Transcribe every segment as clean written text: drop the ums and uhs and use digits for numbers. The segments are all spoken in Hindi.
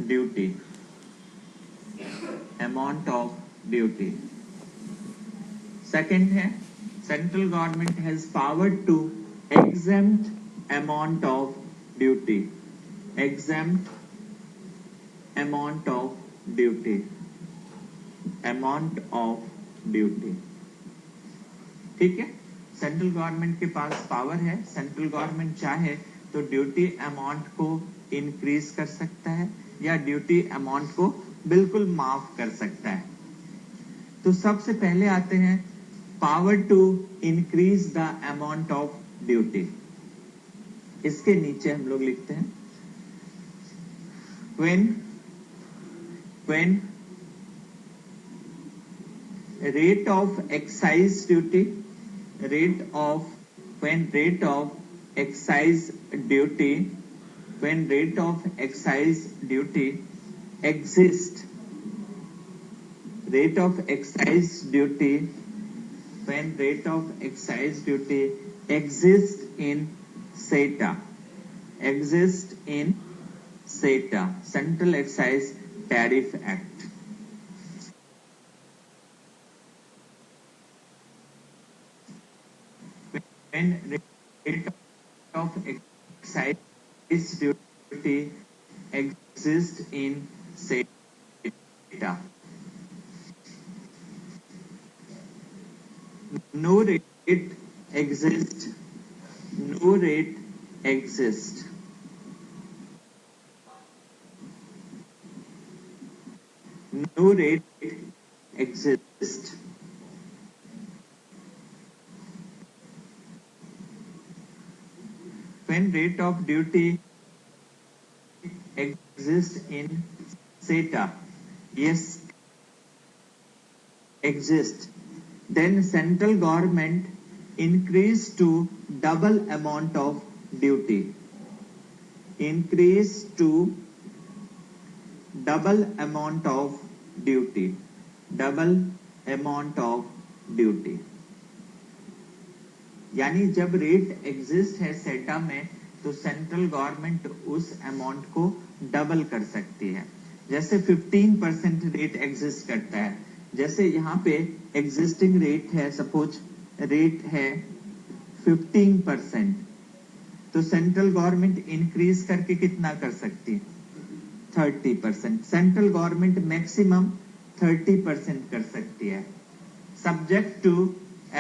Duty, amount of duty. Second है central government has power to exempt amount of duty, exempt amount of duty, amount of duty. ठीक है, सेंट्रल गवर्नमेंट के पास पावर है, सेंट्रल गवर्नमेंट चाहे तो ड्यूटी अमाउंट को इंक्रीज कर सकता है या ड्यूटी अमाउंट को बिल्कुल माफ कर सकता है। तो सबसे पहले आते हैं power to increase the amount of duty. इसके नीचे हम लोग लिखते हैं when rate of excise duty, when rate of excise duty exist, rate of excise duty, when rate of excise duty exists in SETA, Central Excise Tariff Act। When rate of excise duty exists in SETA, no rate exists, no rate exists, no rate exists, when rate of duty exists in SETA, yes, exist, then central government increase to double amount of duty, increase to double amount of duty, double amount of duty। यानी जब रेट एग्जिस्ट है सेटा में तो सेंट्रल गवर्नमेंट उस अमाउंट को डबल कर सकती है। जैसे 15% रेट एग्जिस्ट करता है, जैसे यहाँ पे एग्जिस्टिंग रेट है, सपोज रेट है 15%, तो सेंट्रल गवर्नमेंट इंक्रीज करके कितना कर सकती है? 30%। सेंट्रल गवर्नमेंट मैक्सिमम 30% कर सकती है, subject to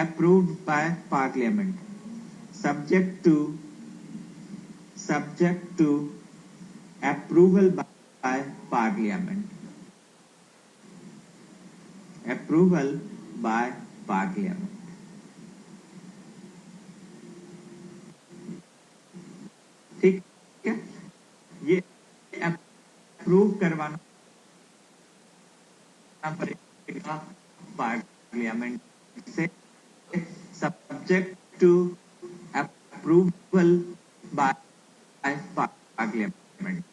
approved by parliament, subject to approval by parliament, approval by parliament। ठीक है, ये अप्रूव करवाना पड़ेगा पार्लियामेंट से, subject to approval by parliament।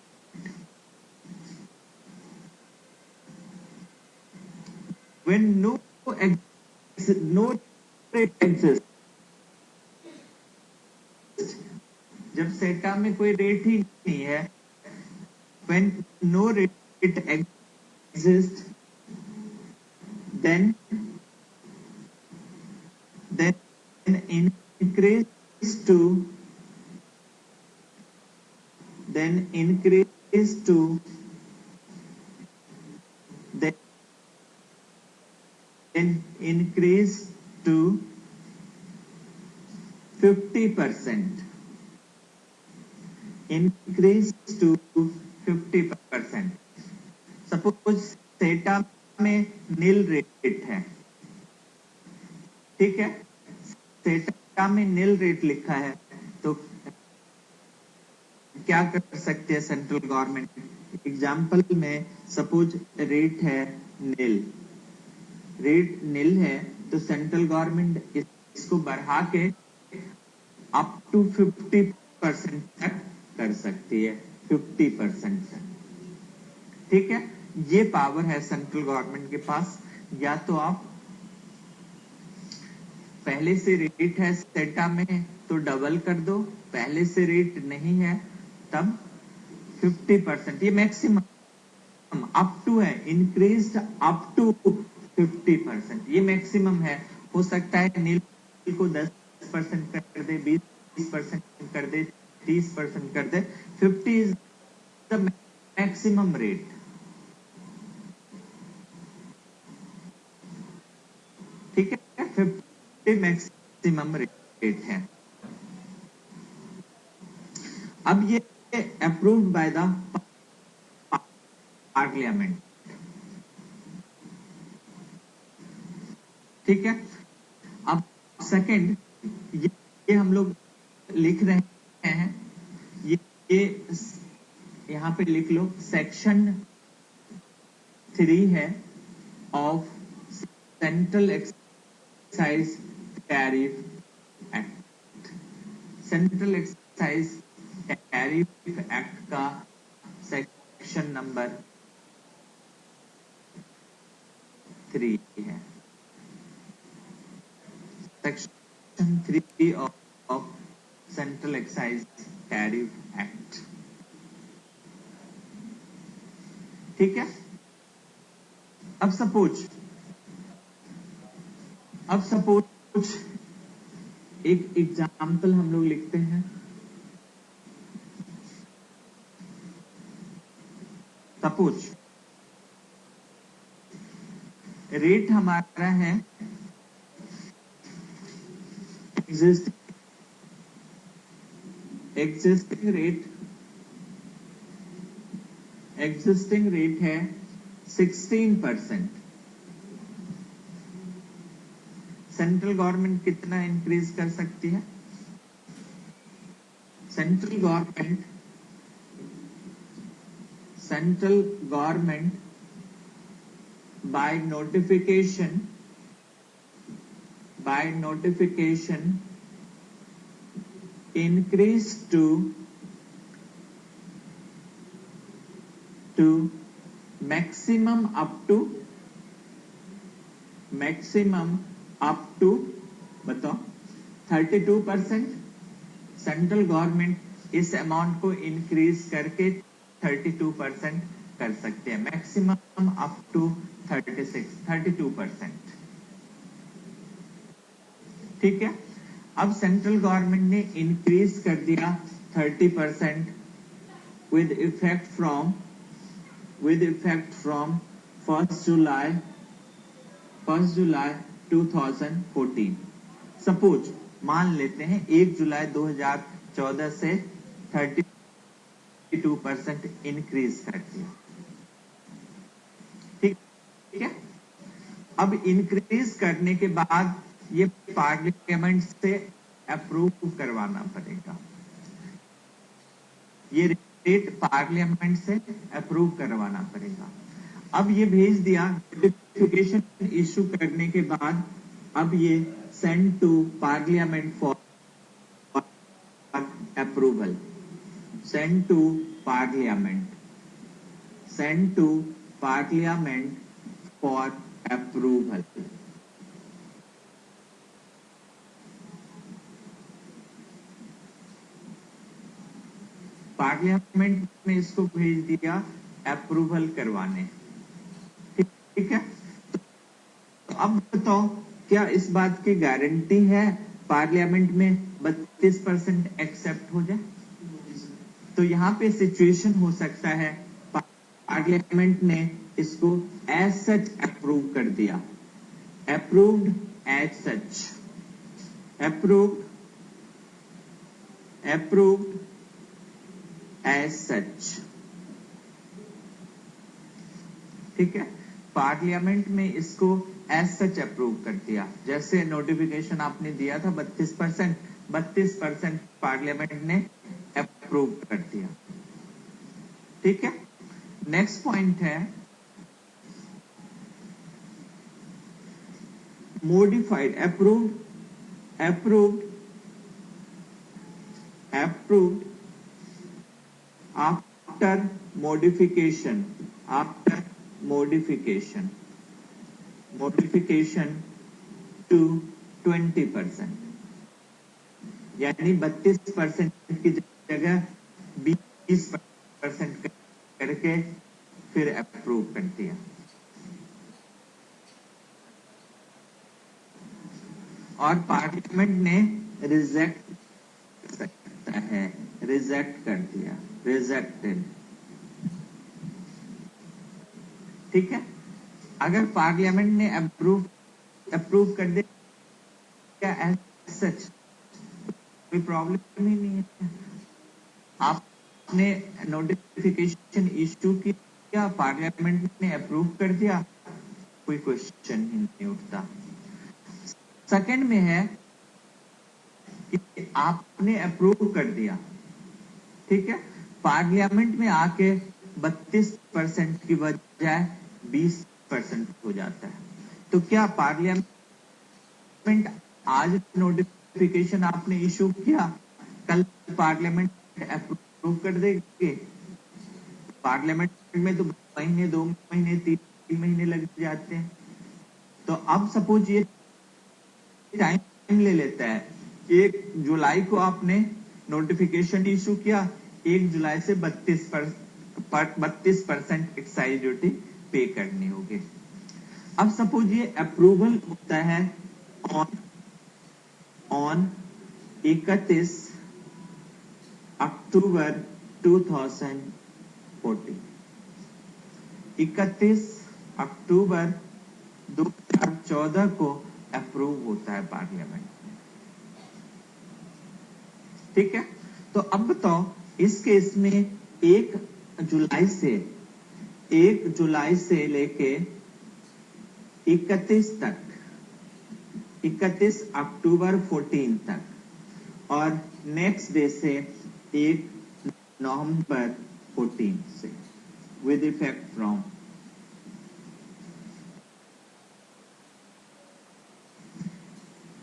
When no rate exists, जब सेटा में कोई रेट ही नहीं है, when no rate exists, then increase to then increase to 50%, increase to 50%। Suppose सेटा में नील रेट है, ठीक है, सेटा में नील रेट लिखा है, तो क्या कर सकते हैं सेंट्रल गवर्नमेंट? एग्जाम्पल में सपोज रेट है नील, रेट नील है, तो सेंट्रल गवर्नमेंट इसको बढ़ा के अप टू 50% तक कर सकती है, 50% तक। ठीक है, ये पावर है सेंट्रल गवर्नमेंट के पास। या तो आप पहले से रेट है सेटा में तो डबल कर दो, पहले से रेट नहीं है तब 50%, ये मैक्सिमम अप टू है, इंक्रीज अप टू 50%, ये मैक्सिमम है। हो सकता है नील को 10% कर दे, 20% कर दे, 30% कर दे। 50 इज द मैक्सिमम रेट। ठीक है, 50 मैक्सिमम रेट है। अब ये अप्रूव्ड बाय द पार्लियामेंट। ठीक है, अब सेकंड, ये हम लोग लिख रहे हैं, ये यहाँ पे लिख लो, सेक्शन 3 है of central excise tariff act. Central excise tariff act का सेक्शन नंबर 3 है, section 3 of central excise tariff act. ठीक है, अब सपोज एक एग्जाम्पल हम लोग लिखते हैं। सपोज रेट हमारा है एग्जिस्टिंग रेट है 16%। सेंट्रल गवर्नमेंट कितना इंक्रीज कर सकती है? Central government by notification increase to maximum up to बताओ 32%। सेंट्रल गवर्नमेंट इस अमाउंट को इंक्रीज करके 32% कर सकते हैं, मैक्सिमम अप टू 32%। ठीक है, अब सेंट्रल गवर्नमेंट ने इंक्रीज कर दिया 30% with effect from 1st July 2014। Suppose मान लेते हैं 1 जुलाई 2014 से 32% इंक्रीज कर दिया। ठीक है, अब इंक्रीज करने के बाद ये पार्लियामेंट से अप्रूव करवाना पड़ेगा, ये रेट पार्लियामेंट से अप्रूव करवाना पड़ेगा। अब ये भेज दिया, नोटिफिकेशन इशू करने के बाद अब ये send to parliament for approval, send to parliament for approval. Parliament ने इसको भेज दिया अप्रूवल करवाने। ठीक है, तो अब बताओ क्या इस बात की गारंटी है पार्लियामेंट में 32% एक्सेप्ट हो जाए? तो यहाँ पे सिचुएशन हो सकता है पार्लियामेंट ने इसको एज सच अप्रूव कर दिया, approved as such, approved as such. ठीक है, पार्लियामेंट में इसको एज सच अप्रूव कर दिया, जैसे नोटिफिकेशन आपने दिया था 32% पार्लियामेंट ने अप्रूव कर दिया। ठीक है, नेक्स्ट पॉइंट है modified, approved after modification to 20%, यानी 32% की जगह 20% करके फिर अप्रूव कर दिया। और पार्लियामेंट ने रिजेक्ट कर सकता है, रिजेक्ट कर दिया, रिजेक्टेड। ठीक है, अगर पार्लियामेंट ने अप्रूव कर दिया एज सच, कोई प्रॉब्लम ही नहीं है। आपने नोटिफिकेशन इश्यू किया, पार्लियामेंट ने अप्रूव कर दिया, कोई क्वेश्चन ही नहीं उठता। सेकंड में है कि आपने अप्रूव कर दिया, ठीक है, पार्लियामेंट में आके 32% की बजाय 20% हो जाता है। तो क्या पार्लियामेंट आज नोटिफिकेशन आपने इशू किया, कल पार्लियामेंट अप्रूव कर देगी? पार्लियामेंट में तो महीने, 2 महीने, 3 महीने लग जाते हैं। तो अब सपोज ये टाइम ले लेता है, 1 जुलाई को आपने नोटिफिकेशन इशू किया, 1 जुलाई से 32% एक्साइज ड्यूटी पे करनी होगी। अब सपोज ये अप्रूवल होता है ऑन 31 अक्टूबर 2014, 31 अक्टूबर 2014 को अप्रूव होता है पार्लियामेंट में। ठीक है, तो अब बताओ इस केस में 1 जुलाई से लेके 31 तक, 31 अक्टूबर 14 तक, और नेक्स्ट डे से 1 नवंबर 14 से, विद इफेक्ट फ्रॉम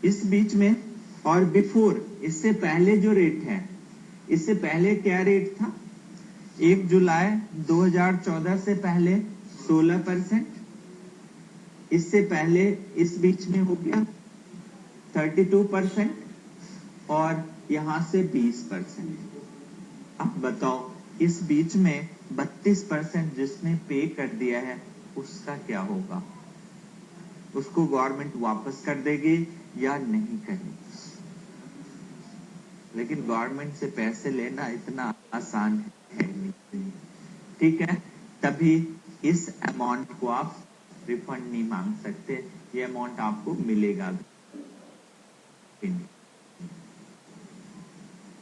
इस बीच में। और बिफोर, इससे पहले जो रेट है, इससे पहले क्या रेट था? 1 जुलाई 2014 से पहले 16%, इससे पहले इस बीच में हो गया 32%, और यहां से 20%। अब बताओ इस बीच में 32% जिसने पे कर दिया है उसका क्या होगा? उसको गवर्नमेंट वापस कर देगी या नहीं करेगी? लेकिन गवर्नमेंट से पैसे लेना इतना आसान है नहीं, ठीक है, तभी इस अमाउंट को आप रिफंड नहीं मांग सकते, ये अमाउंट आपको मिलेगा भी नहीं।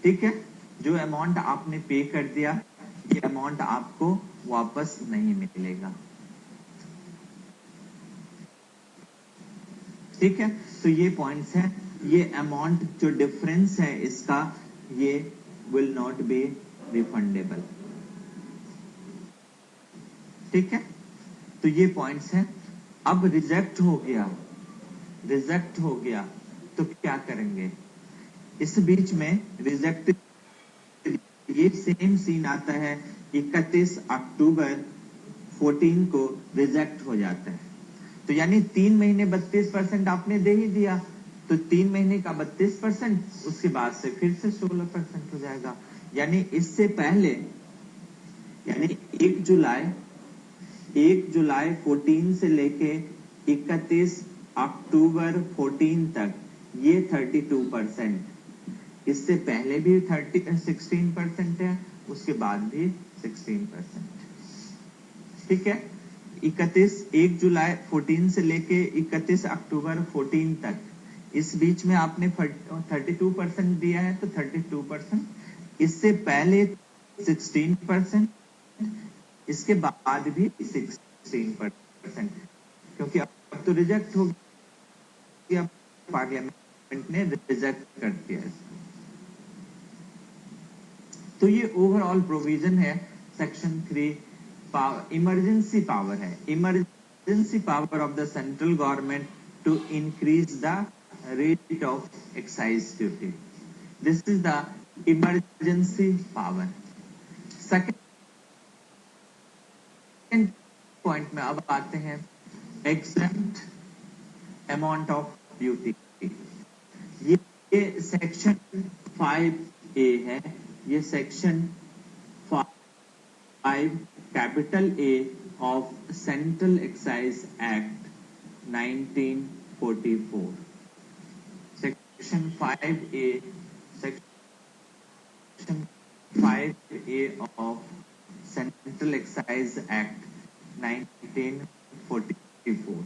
ठीक है, जो अमाउंट आपने पे कर दिया, ये अमाउंट आपको वापस नहीं मिलेगा। ठीक है, तो ये पॉइंट्स हैं, ये अमाउंट जो डिफरेंस है इसका, ये विल नॉट बी रिफंडेबल। ठीक है, तो ये पॉइंट्स हैं। अब रिजेक्ट हो गया, रिजेक्ट हो गया तो क्या करेंगे? इस बीच में रिजेक्ट, ये सेम सीन आता है, 31 अक्टूबर 14 को रिजेक्ट हो जाता है। तो यानी 3 महीने 32% आपने दे ही दिया, तो 3 महीने का 32%, उसके बाद से फिर से 16% हो जाएगा। यानी इससे पहले, यानी 1 जुलाई 14 से लेके 31 अक्टूबर 14 तक ये 32%, इससे पहले भी 16% है, उसके बाद भी 16%। ठीक है, 1 जुलाई 14 से लेके 31 अक्टूबर 14 तक, इस बीच में आपने 32% दिया है, तो 32%, इससे पहले 16%, इसके बाद भी 16%, क्योंकि अब तो रिजेक्ट हो गया, पार्लियामेंट ने रिजेक्ट कर दिया इसको। तो ये ओवरऑल प्रोविजन है सेक्शन 3। इमरजेंसी पावर है, emergency power of the central government to increase the rate of excise duty, this is the emergency power. Second point में अब आते हैं, एग्जेम्प्ट अमाउंट ऑफ ड्यूटी। ये सेक्शन 5A है, ये section 5 capital A of Central Excise Act 1944. Section 5A, Section 5A of Central Excise Act 1944.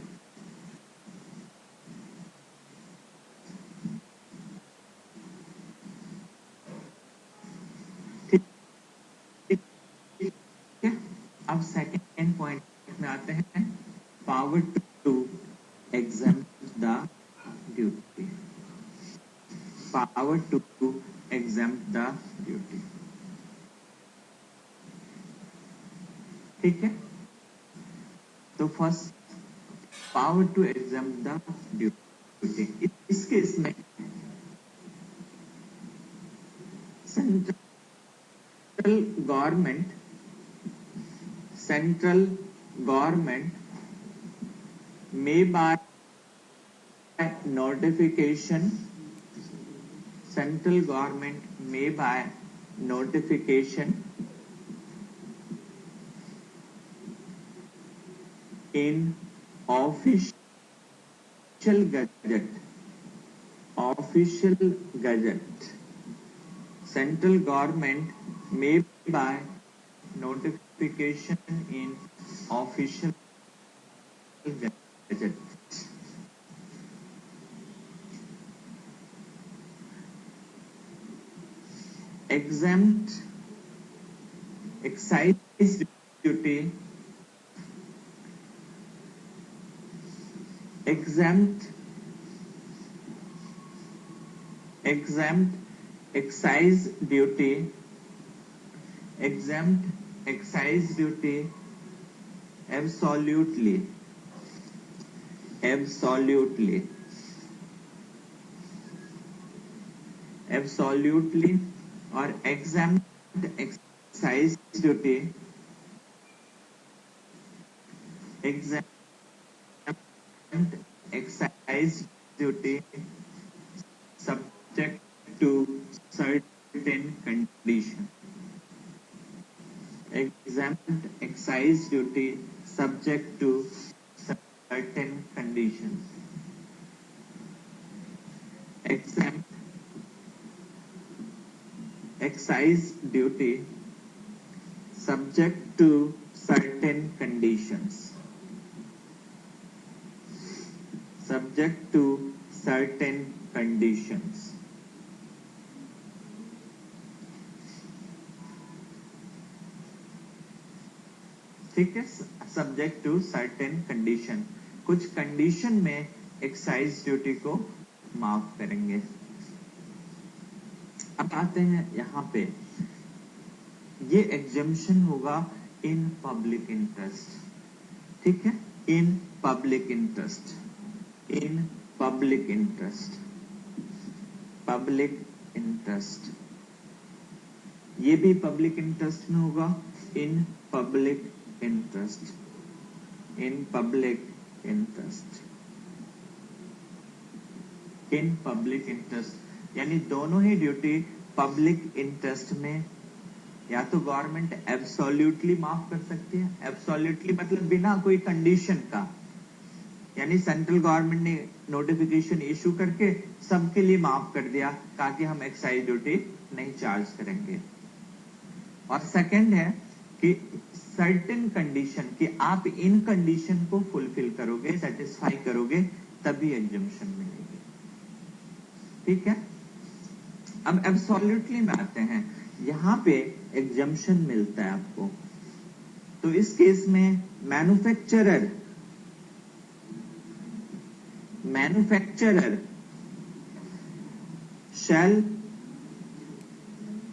अब सेकेंड पॉइंट में आते हैं, power to exempt the duty. Power to exempt the duty. ठीक है, तो first power to exempt the duty. इस केस में central government may by notification, central government may by notification in official gazette, central government may by notification in official gazette. Exempt excise duty, exempt excise duty absolutely or exempt excise duty subject to certain condition. Exempt excise duty subject to certain conditions. Exempt excise duty subject to certain conditions. Subject to certain conditions. ठीक है, सब्जेक्ट टू सर्टेन कंडीशन, कुछ कंडीशन में एक्साइज ड्यूटी को माफ करेंगे। अब आते हैं यहाँ पे, ये एग्जम्पशन होगा इन पब्लिक इंटरेस्ट, ठीक है, इन पब्लिक इंटरेस्ट, ये भी पब्लिक इंटरेस्ट में होगा, इन पब्लिक इंटरेस्ट, यानी दोनों ही ड्यूटी पब्लिक इंटरेस्ट में, या तो गवर्नमेंट एब्सोल्युटली माफ कर सकती है, एब्सोल्युटली मतलब बिना कोई कंडीशन का, यानी सेंट्रल गवर्नमेंट ने नोटिफिकेशन इशू करके सबके लिए माफ कर दिया, कहा कि हम एक्साइज ड्यूटी नहीं चार्ज करेंगे। और सेकंड है कि सर्टेन कंडीशन, कि आप इन कंडीशन को फुलफिल करोगे, सेटिस्फाई करोगे, तभी एग्जम्पशन मिलेगी। ठीक है, अब एब्सोल्युटली में आते हैं, यहां पे एग्जम्पशन मिलता है आपको, तो इस केस में मैन्युफैक्चरर शैल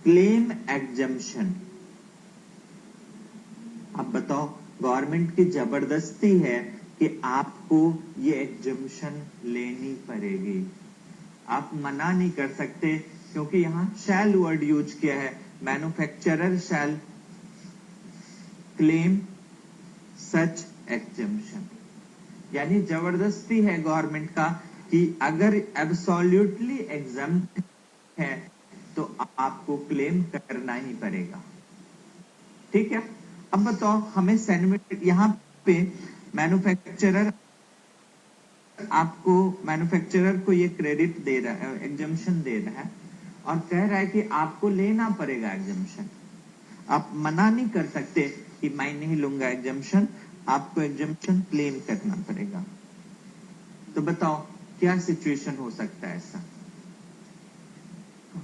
क्लेम एग्जम्पशन। अब बताओ, गवर्नमेंट की जबरदस्ती है कि आपको ये एग्जम्पशन लेनी पड़ेगी, आप मना नहीं कर सकते, क्योंकि यहां शैल वर्ड यूज किया है, मैन्युफैक्चरर शैल क्लेम सच एग्जम्पशन, यानी जबरदस्ती है गवर्नमेंट का कि अगर एब्सोल्युटली एग्जम्प्ट है तो आपको क्लेम करना ही पड़ेगा। ठीक है, अब बताओ हमें सैनिटरी, यहाँ पे मैन्युफैक्चरर को ये क्रेडिट दे रहा है, एग्जम्पशन दे रहा है और कह रहा है कि आपको लेना पड़ेगा एग्जम्पशन। आप मना नहीं कर सकते कि मैं नहीं लूंगा एग्जम्पशन, आपको एग्जम्पशन क्लेम करना पड़ेगा। तो बताओ क्या सिचुएशन हो सकता है ऐसा।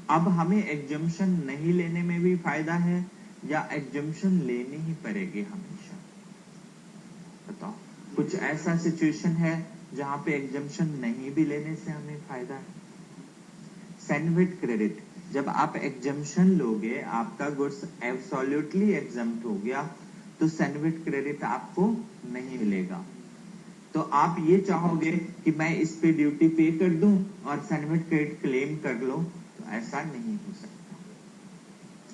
अब हमें एग्जम्पशन नहीं लेने में भी फायदा है या एग्जम्पशन लेनी ही पड़ेगी हमेशा। बताओ कुछ ऐसा सिचुएशन है जहां पे एग्जम्पशन नहीं भी लेने से हमें फायदा है। सैंडविच क्रेडिट, जब आप एग्जम्पशन लोगे, आपका गुड्स एब्सोल्युटली एग्जम्प्ट हो गया, तो सैंडविच क्रेडिट आपको नहीं मिलेगा। तो आप ये चाहोगे कि मैं इस पे ड्यूटी पे कर दूं और सैंडविच क्रेडिट क्लेम कर लो, तो ऐसा नहीं हो सकता।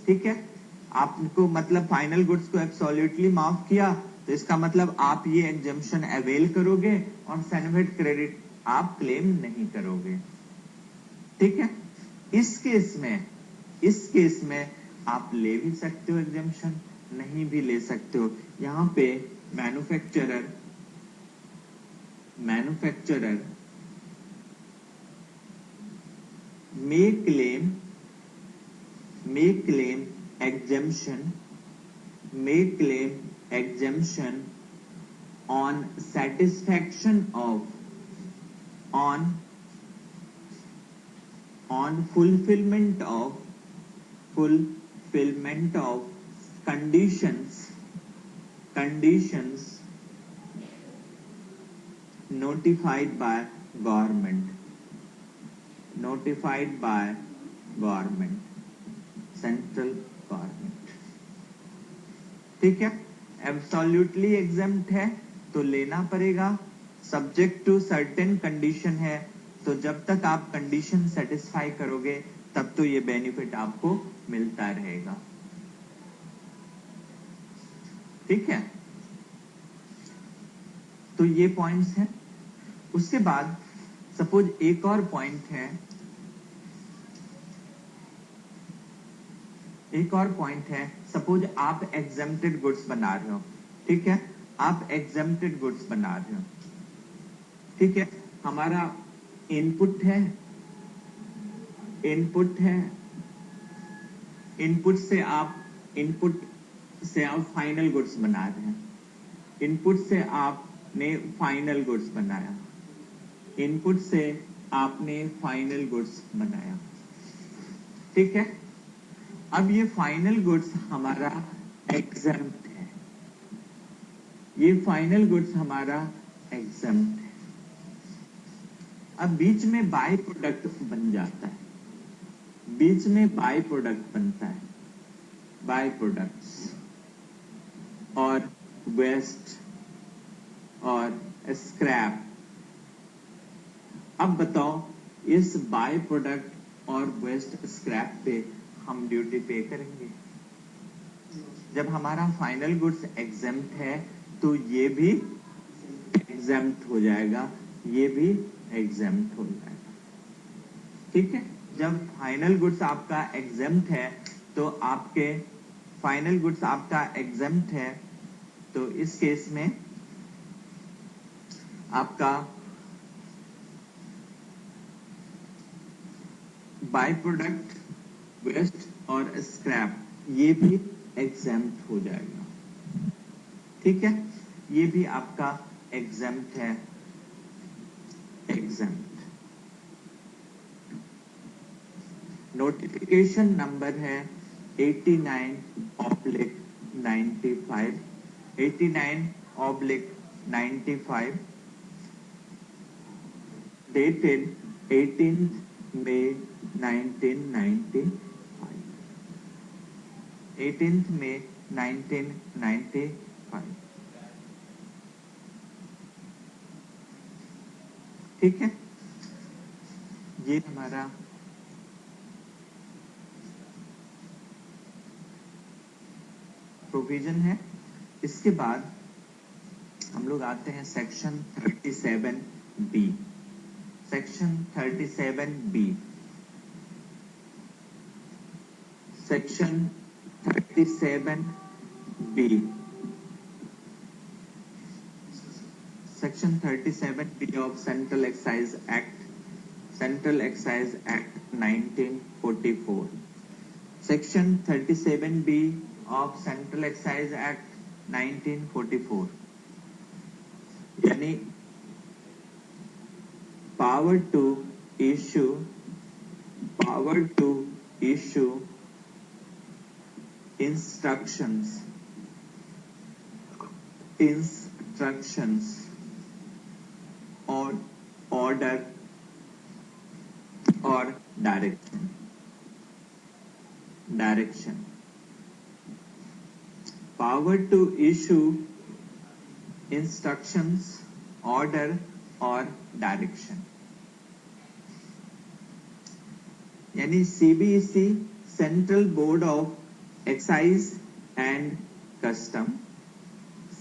ठीक है, आपको मतलब फाइनल गुड्स को एब्सोल्युटली माफ किया, तो इसका मतलब आप ये एग्जम्पशन अवेल करोगे और सैंडविच क्रेडिट आप क्लेम नहीं करोगे। ठीक है, इस केस में आप ले भी सकते हो एग्जम्पशन, नहीं भी ले सकते हो। यहां पे manufacturer may claim exemption on satisfaction of on fulfillment of conditions notified by government, central government. ठीक है, एब्सोल्युटली एग्जम्प्ट है तो लेना पड़ेगा, सब्जेक्ट टू सर्टेन कंडीशन है, तो जब तक आप कंडीशन सेटिस्फाई करोगे तब तो ये बेनिफिट आपको मिलता रहेगा। ठीक है, तो ये पॉइंट्स हैं। उसके बाद सपोज एक और पॉइंट है, सपोज आप एग्जम्प्टेड गुड्स बना रहे हो। ठीक है, आप एग्जम्प्टेड गुड्स बना रहे हो। ठीक है, हमारा इनपुट है, इनपुट से आप फाइनल गुड्स बना रहे हैं। इनपुट से आपने फाइनल गुड्स बनाया। ठीक है, अब ये फाइनल गुड्स हमारा एग्जम्प्ट है, अब बीच में बाय प्रोडक्ट बन जाता है, बीच में बाय प्रोडक्ट बनता है, बाय प्रोडक्ट्स और वेस्ट और स्क्रैप। अब बताओ इस बाय प्रोडक्ट और वेस्ट स्क्रैप पे हम ड्यूटी पे करेंगे। जब हमारा फाइनल गुड्स एग्जम्प्ट है तो ये भी एग्जम्प्ट हो जाएगा, ये भी एग्जम्प्ट हो जाएगा। ठीक है, जब फाइनल गुड्स आपका एग्जम्प्ट है तो तो इस केस में आपका बाय प्रोडक्ट, वेस्ट और स्क्रैप ये भी एग्जम्प्ट हो जाएगा। ठीक है, ये भी आपका एग्जम्प्ट है, नोटिफिकेशन नंबर है 89/95 dated 18th May 1995। ठीक है, ये हमारा प्रोविजन है। इसके बाद हम लोग आते हैं section 37B। Section 37B section 37B of Central Excise Act 1944. Section 37B of Central Excise Act 1944 यानी power to issue instructions or order or direction. Power to issue instructions, order or direction. यानी CBEC central board of excise and custom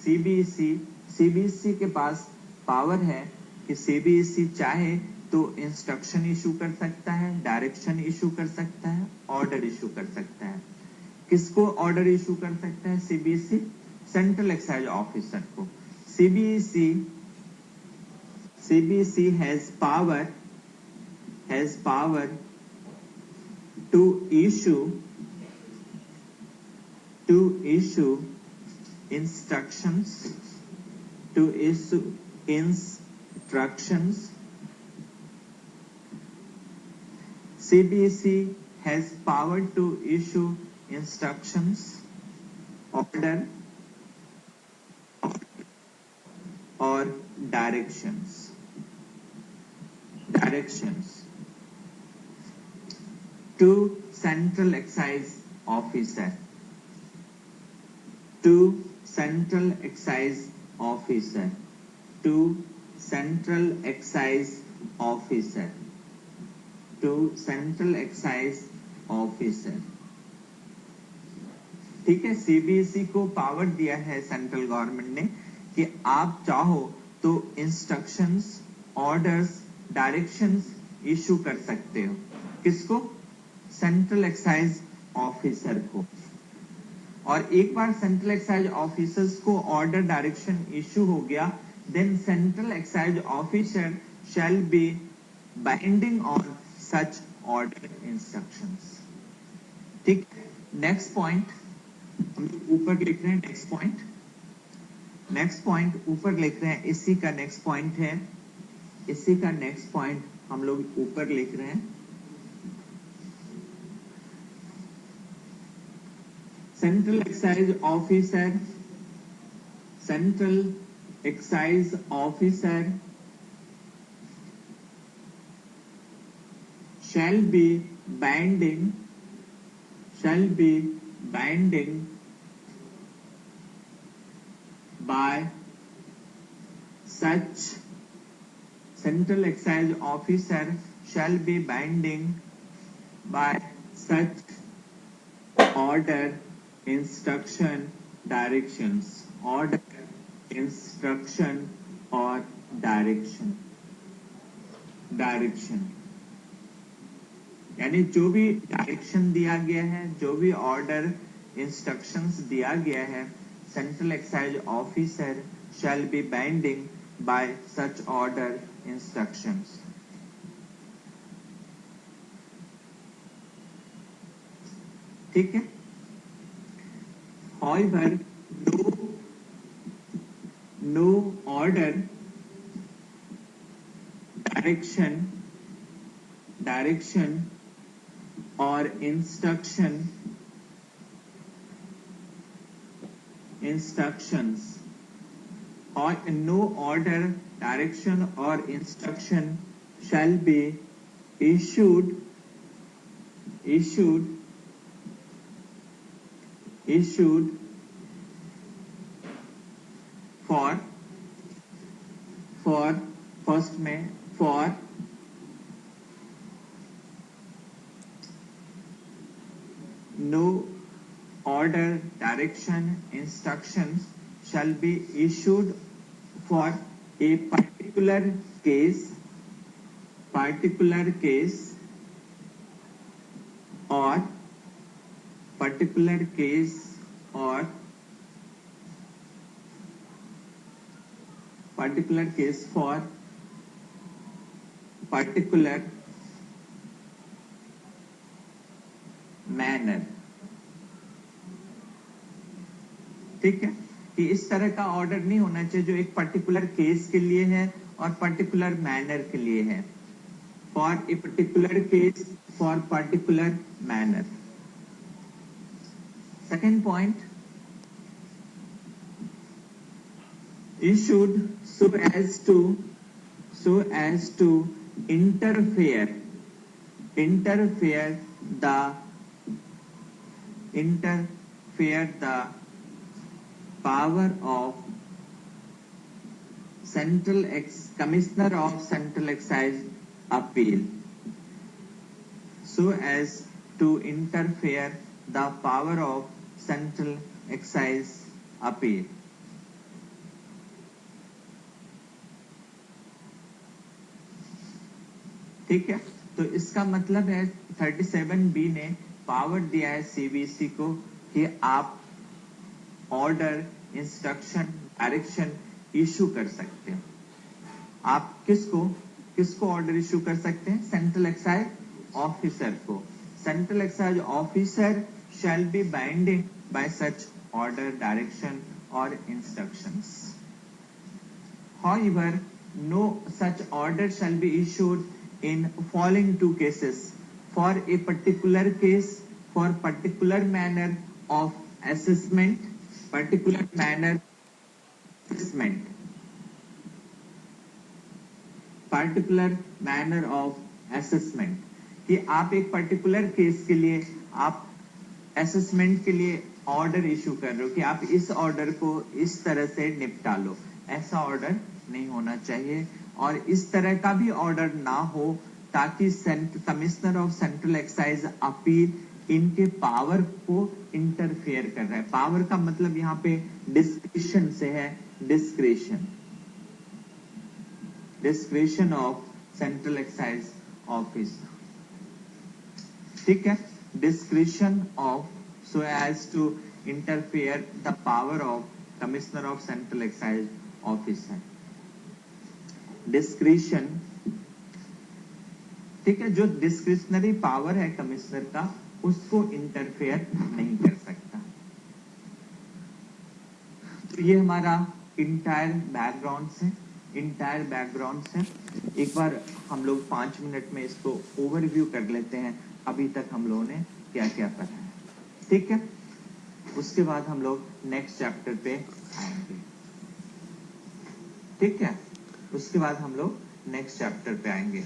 CBSE के पास पावर है कि सीबीएसई चाहे तो इंस्ट्रक्शन इशू कर सकता है, डायरेक्शन इशू कर सकता है, ऑर्डर इशू कर सकता है. किसको ऑर्डर इशू कर सकता है सीबीएसई? सेंट्रल एक्साइज ऑफिसर को. CBSE has power to issue instructions CBSE has power to issue instructions, order or directions to central excise officer to central excise officer ठीक है. सीबीएसई को पावर दिया है सेंट्रल गवर्नमेंट ने कि आप चाहो तो इंस्ट्रक्शंस, ऑर्डर्स, डायरेक्शंस इशू कर सकते हो. किसको? सेंट्रल एक्साइज ऑफिसर को. और एक बार सेंट्रल एक्साइज ऑफिसर्स को ऑर्डर, डायरेक्शन इशू हो गया, then central excise officer shall be binding on such order instructions. ठीक. नेक्स्ट पॉइंट हम ऊपर लिख रहे हैं. नेक्स्ट पॉइंट ऊपर लिख रहे हैं. इसी का नेक्स्ट पॉइंट हम लोग ऊपर लिख रहे हैं. Central Excise Officer shall be binding by such Central Excise Officer shall be binding by such order, instruction, directions. Order, instruction or direction. यानी जो भी डायरेक्शन दिया गया है, जो भी ऑर्डर, इंस्ट्रक्शंस दिया गया है, central excise officer shall be binding bye such order, instructions. ठीक है. However, no order, direction or instructions or no order, direction or instruction shall be issued for first में for no order, direction, instructions shall be issued for a particular case or particular case for particular manner. ठीक है, कि इस तरह का ऑर्डर नहीं होना चाहिए जो एक पर्टिकुलर केस के लिए है और पर्टिकुलर मैनर के लिए है. For a particular case, for particular manner. Second point, issued so as to interfere the power of Commissioner of Central Excise appeal, so as to interfere the power of Central Excise appeal. ठीक है, तो इसका मतलब है 37B ने पावर दिया है सीबीसी को कि आप ऑर्डर, इंस्ट्रक्शन, डायरेक्शन इशू कर सकते हो. आप किसको ऑर्डर इशू कर सकते हैं? सेंट्रल एक्साइज ऑफिसर को. Central excise officer shall be binding bye such order, direction और instructions. However, no such order shall be issued in following two cases: for a particular case, for particular manner of assessment, particular manner assessment, particular manner of assessment. कि आप एक पर्टिकुलर केस के लिए आप असेसमेंट के लिए ऑर्डर इशू कर रहे हो कि आप इस ऑर्डर को इस तरह से निपटा लो. ऐसा ऑर्डर नहीं होना चाहिए और इस तरह का भी ऑर्डर ना हो ताकि commissioner of central excise appeal इनके पावर को इंटरफेयर कर रहा है. पावर का मतलब यहाँ पे डिस्क्रिशन से है. Discretion of central excise office. ठीक है, discretion of so as to interfere the power of commissioner of central excise officer. Discretion, ठीक है, जो डिस्क्रिशनरी पावर है कमिश्नर का उसको इंटरफेयर नहीं कर सकता. तो ये हमारा इंटायर बैकग्राउंड से एक बार हम लोग 5 मिनट में इसको ओवरव्यू कर लेते हैं. अभी तक हम लोगों ने क्या क्या पढ़ा है. ठीक है, उसके बाद हम लोग नेक्स्ट चैप्टर पे आएंगे. ठीक है, उसके बाद हम लोग नेक्स्ट चैप्टर पे आएंगे.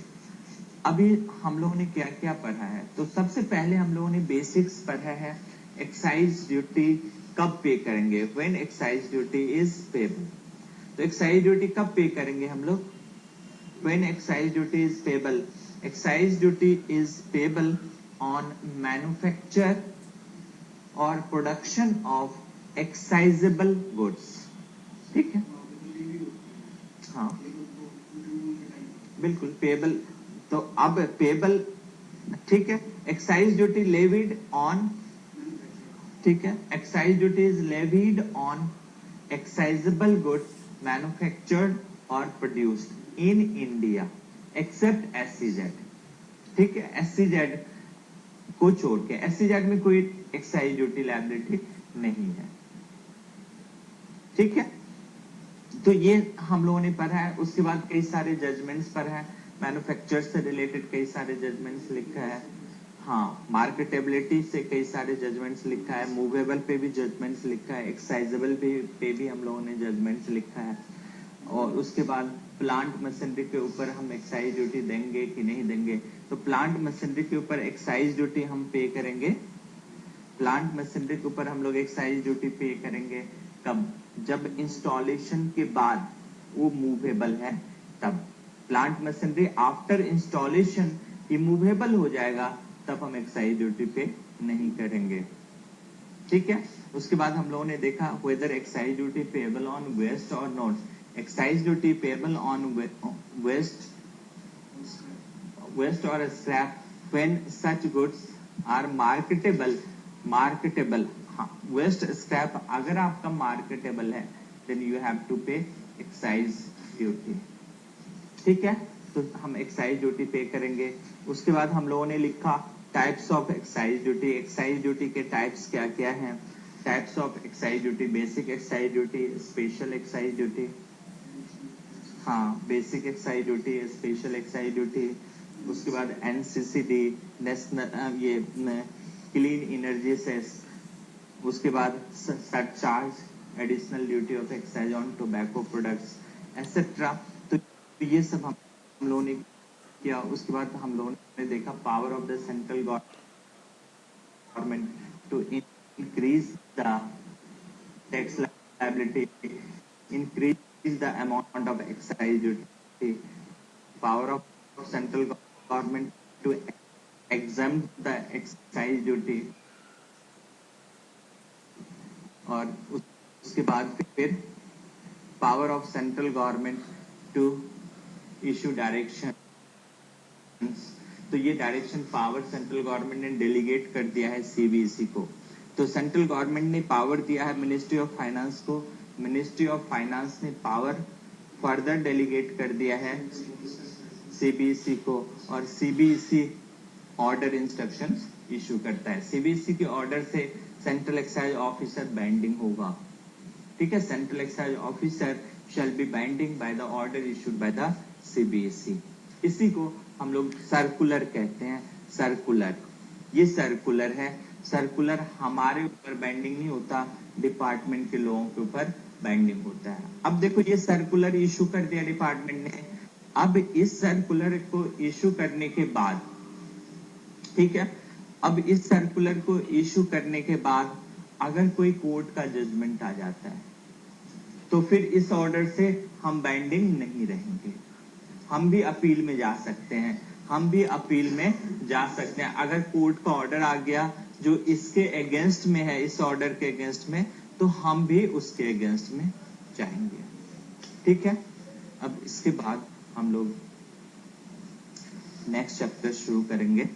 अभी हम लोगों ने क्या क्या पढ़ा है? तो सबसे पहले हम लोगों ने बेसिक्स पढ़ा है. एक्साइज ड्यूटी कब पे करेंगे? When excise duty is payable. तो एक्साइज ड्यूटी कब पे करेंगे हम लोग? When excise duty is payable. Excise duty is payable on manufacture और प्रोडक्शन ऑफ एक्साइजेबल गुड्स. ठीक है, हाँ बिल्कुल पेबल. तो अब पेबल, ठीक है, एक्साइज ड्यूटी लेविड ऑन, ठीक है, excise duty is levied on excisable goods manufactured और produced in India except SEZ. ठीक है, एससीजेड को छोड़ के. एससीजेड में कोई एक्साइज ड्यूटी लायबिलिटी नहीं है. ठीक है, तो ये हम लोगों ने पढ़ा है. उसके बाद कई सारे जजमेंट्स पढ़ा है. मैन्युफैक्चर से रिलेटेड कई सारे जजमेंट्स लिखा है. हाँ, मार्केटेबिलिटी से कई सारे जजमेंट्स लिखा है. मूवेबल पे भी जजमेंट्स लिखा है. एक्साइजेबल पे भी हम लोगों ने जजमेंट्स लिखा है. और उसके बाद प्लांट मशीनरी के ऊपर हम एक्साइज ड्यूटी देंगे कि नहीं देंगे. तो प्लांट मशीनरी के ऊपर एक्साइज ड्यूटी हम पे करेंगे. प्लांट मशीनरी के ऊपर हम लोग एक्साइज ड्यूटी पे करेंगे कब? जब इंस्टॉलेशन के बाद वो मूवेबल है तब. Plant machinery after installation immovable हो जाएगा तब हम एक्साइज ड्यूटी पे नहीं करेंगे. ठीक है, उसके बाद हम लोगों ने देखा whether excise duty payable on waste or not. Excise duty payable on waste और scrap when such goods are marketable. हाँ, वेस्ट स्क्रैप अगर आपका मार्केटेबल है then you have to pay excise duty. ठीक है, तो हम एक्साइज ड्यूटी पे करेंगे। उसके बाद हम लोगों ने लिखा types of excise duty. Excise duty के टाइप्स क्या क्या हैं? Types of excise duty, basic excise duty, special excise duty. हाँ, basic excise duty, special excise duty. उसके बाद एनसीसीडी, नेशनल ये क्लीन एनर्जी सेस। उसके बाद surcharge, additional duty of excise on tobacco products etcetera. तो ये सब हम लोगों ने किया। उसके बाद हम लोगों ने देखा power of the central government to increase the tax liability, increase the amount of excise duty, power of central government to exempt the excise duty, और उसके बाद फिर power of central government to issue direction. तो ये डायरेक्शन पावर सेंट्रल गवर्नमेंट ने डेलीगेट कर दिया है सीबीएसई को। तो सेंट्रल गवर्नमेंट ने पावर दिया है मिनिस्ट्री ऑफ फाइनेंस को, मिनिस्ट्री ऑफ फाइनेंस ने पावर फर्दर डेलीगेट कर दिया है सीबीएसई को, और सीबीएसई ऑर्डर इंस्ट्रक्शंस इशू करता है। सीबीएसई के ऑर्डर से सेंट्रल एक्साइज ऑफिसर बाइंडिंग होगा। ठीक है, central excise officer shall be binding by the order issued by the CBSE. इसी को हम लोग सर्कुलर कहते हैं। सर्कुलर, ये सर्कुलर है। सर्कुलर हमारे ऊपर बाइंडिंग नहीं होता, डिपार्टमेंट के लोगों के ऊपर बाइंडिंग होता है। अब देखो, ये सर्कुलर इशू कर दिया डिपार्टमेंट ने। अब इस सर्कुलर को इशू करने के बाद, ठीक है, अब इस सर्कुलर को इशू करने के बाद अगर कोई कोर्ट का जजमेंट आ जाता है तो फिर इस ऑर्डर से हम बाइंडिंग नहीं रहेंगे। हम भी अपील में जा सकते हैं, हम भी अपील में जा सकते हैं। अगर कोर्ट का ऑर्डर आ गया जो इसके अगेंस्ट में है, इस ऑर्डर के अगेंस्ट में, तो हम भी उसके अगेंस्ट में जाएंगे। ठीक है, अब इसके बाद हम लोग नेक्स्ट चैप्टर शुरू करेंगे।